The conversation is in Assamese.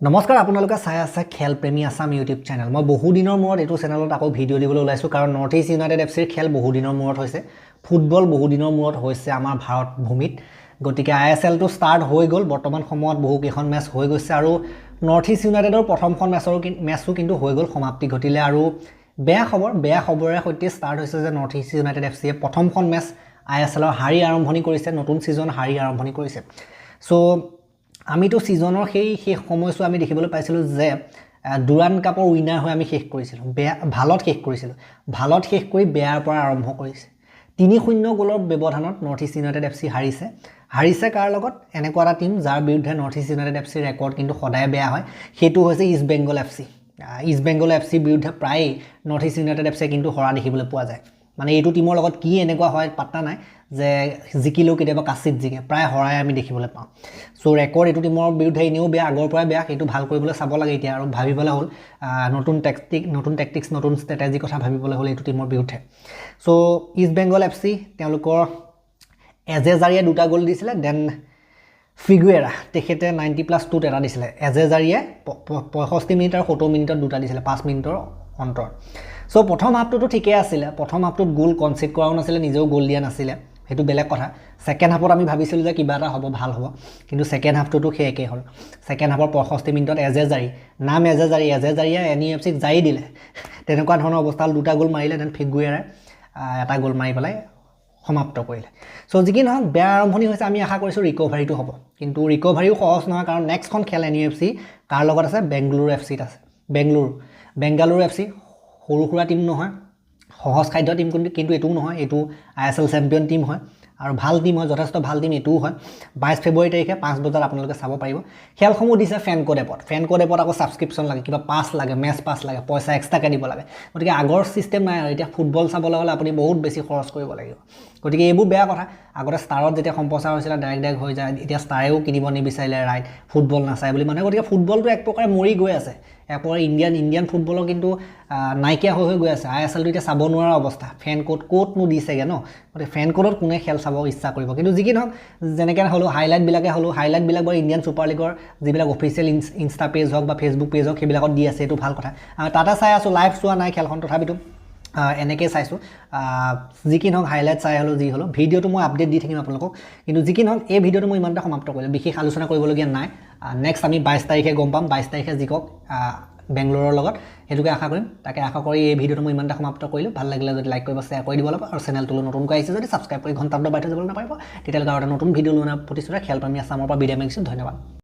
নমস্কাৰ আপোনালোকে চাই আছে খেল প্ৰেমী আছাম ইউটিউব চেনেল মই বহু দিনৰ মূৰত এইটো চেনেলত আকৌ ভিডিঅ' দিবলৈ ওলাইছোঁ কাৰণ নৰ্থ ইষ্ট ইউনাইটেড এফচিৰ খেল বহু দিনৰ মূৰত হৈছে ফুটবল বহু দিনৰ মূৰত হৈছে আমাৰ ভাৰত ভূমিত গতিকে ISLটো ষ্টাৰ্ট হৈ গ'ল বৰ্তমান সময়ত বহু কেইখন মেচ হৈ গৈছে আৰু নৰ্থ ইষ্ট ইউনাইটেডৰ প্ৰথমখন মেচো কিন্তু হৈ গ'ল সমাপ্তি ঘটিলে আৰু বেয়া খবৰে সৈতে ষ্টাৰ্ট হৈছে যে নৰ্থ ইষ্ট ইউনাইটেড এফচিয়ে প্ৰথমখন মেচ ISLৰ হাৰি আৰম্ভণি কৰিছে নতুন সিজন হাৰি আৰম্ভণি কৰিছে সো আমিতো সিজনৰ সেই সময়ছো আমি দেখিবলৈ পাইছিলোঁ যে ডুৰান কাপৰ উইনাৰ হৈ আমি শেষ কৰিছিলোঁ ভালত শেষ কৰি বেয়াৰ পৰা আৰম্ভ কৰিছে 3-0 গ'লৰ ব্যৱধানত নৰ্থ ইষ্ট ইউনাইটেড এফচি হাৰিছে কাৰ লগত এনেকুৱা এটা টিম যাৰ বিৰুদ্ধে নৰ্থ ইষ্ট ইউনাইটেড এফচিৰ ৰেকৰ্ড কিন্তু সদায় বেয়া হয় সেইটো হৈছে ইষ্ট বেংগল এফচি বিৰুদ্ধে প্ৰায় নৰ্থ ইষ্ট ইউনাইটেড এফচিয়ে কিন্তু হৰা দেখিবলৈ পোৱা যায় মানে এইটো টিমৰ লগত কি এনেকুৱা হয় পাত্তা নাই যে জিকিলেও কেতিয়াবা কাচিত জিকে প্ৰায় হৰাই আমি দেখিবলৈ পাওঁ সো ৰেকৰ্ড এইটো টিমৰ বিৰুদ্ধে এনেও বেয়া আগৰ পৰাই বেয়া সেইটো ভাল কৰিবলৈ চাব লাগে এতিয়া আৰু ভাবিবলৈ হ'ল নতুন টেকটিক্স নতুন ষ্ট্ৰেটেজি কথা ভাবিবলৈ হ'ল এইটো টিমৰ বিৰুদ্ধে সো ইষ্ট বেংগল এফচি তেওঁলোকৰ এজেজাৰিয়ে দুটা গ'ল দিছিলে দেন ফিগুৱেৰা তেখেতে 90+2 এটা দিছিলে এজেজাৰিয়ে 65 মিনিট আৰু 70 মিনিটত দুটা দিছিলে 5 মিনিটৰ অন্তৰ সো প্ৰথম হাফটোতো ঠিকই আছিল প্ৰথম হাফটোত গোল কনসিড কৰাও নাছিল নিজেও গোল দিয়া নাছিল হেতু বেলেগ কথা সেকেন্ড হাফত আমি ভাবিছিলো যে কিবা এটা হ'ব ভাল হ'ব কিন্তু সেকেন্ড হাফটোতো হেকে হ'ল সেকেন্ড হাফৰ 65 মিনিটত এজেজাৰিয়ে এনইএফসিক যাই দিলে তেনেকুৱা ধৰণৰ অৱস্থা দুটা গোল মাৰিলে দেন ফিগুৱেৰা এটা গোল মাৰি পেলাই সমাপ্ত কৰিলে সো যিকি নহওক বেয়া আৰম্ভণি হৈছে আমি আশা কৰিছো ৰিকভাৰীটো হ'ব কিন্তু ৰিকভাৰীও সহজ নহয় কাৰণ নেক্সটখন খেল এনইএফসি কাৰ লগত আছে বেংগালুৰু এফচিত আছে বেংগালুৰু এফচি সৰু সুৰা টিম নহয় সহজ খাদ্য টিম কিন্তু এটোও নহয় এটো ISL চেম্পিয়ন টিম হয় আৰু ভাল টিম হয় যথেষ্ট ভাল টিম এটোও হয় 22 ফেব্ৰুৱাৰী তাৰিখে 5 বজাত আপোনালোকে চাব পাৰিব খেলসমূহ দিছে ফেনকোড এপত আকৌ সাবস্ক্ৰিপচন লাগে কিবা পাস লাগে মেচ পাস লাগে পইচা এক্সট্ৰাকে দিব লাগে গতিকে আগৰ সিস্টেম নাই আৰু এতিয়া ফুটবল চাবলৈ হলে আপুনি বহুত বেছি খৰচ কৰিব লাগিব গতিকে এইবোৰ বেয়া কথা আগতে ষ্টাৰত যেতিয়া সম্প্ৰচাৰ হৈছিল ডাইৰেক্ট হৈ যায় এতিয়া ষ্টাৰেও কিনিব নিবিচাৰিলে ৰাইট ফুটবল নাচায় বুলি মানে গতিকে ফুটবলটো এক প্ৰকাৰে মৰি গৈ আছে এপৰ ইণ্ডিয়ান ফুটবলৰ কিন্তু নাইকিয়া হৈ গৈ আছে ISLটো এতিয়া চাব নোৱাৰা অৱস্থা ফেন কোডনো দিছেগে ন গতিকে ফেন কোডত কোনে খেল চাব ইচ্ছা কৰিব কিন্তু যিকি নহওক যেনেকৈ হলো হাইলাইট বিলাক বৰ ইণ্ডিয়ান সুপাৰ লিগৰ যিবিলাক অফিচিয়েল ইনষ্টা পেজ হওক বা ফেচবুক পেজ হওক সেইবিলাকত দি আছে এইটো ভাল কথা তাতে চাই আছো লাইভ চোৱা নাই খেলখন তথাপিতো এনেকৈ চাইছোঁ যিকি নহওক হাইলাইট চাই হলো যি হলো ভিডিঅ'টো মই আপডেট দি থাকিম আপোনালোকক কিন্তু যিকি নহওক এই ভিডিঅ'টো মই ইমানটা সমাপ্ত কৰিলোঁ বিশেষ আলোচনা কৰিবলগীয়া নাই নেক্সট আমি 22 তাৰিখে গম পাম 22 তাৰিখে জিকক বেংগলোৰৰ লগত হেতুকে আশা কৰিম তাকে আশা কৰি এই ভিডিঅ'টো মই ইমানটা সমাপ্ত কৰিলোঁ ভাল লাগিলে যদি লাইক কৰিব শ্বেয়াৰ কৰি দিব লাগিব আৰু চেনেলটো নতুনকৈ আহিছে যদি সাবস্ক্ৰাইব কৰি ঘণ্টাটো বাই থৈ যাবলৈ নাপাৰিব তেতিয়ালৈকে আৰু এটা নতুন ভিডিঅ' লোৱাৰ প্ৰতিশ্ৰুতি খেল প্ৰেমী আছামৰ পৰা বিদায় মাগিছোঁ ধন্যবাদ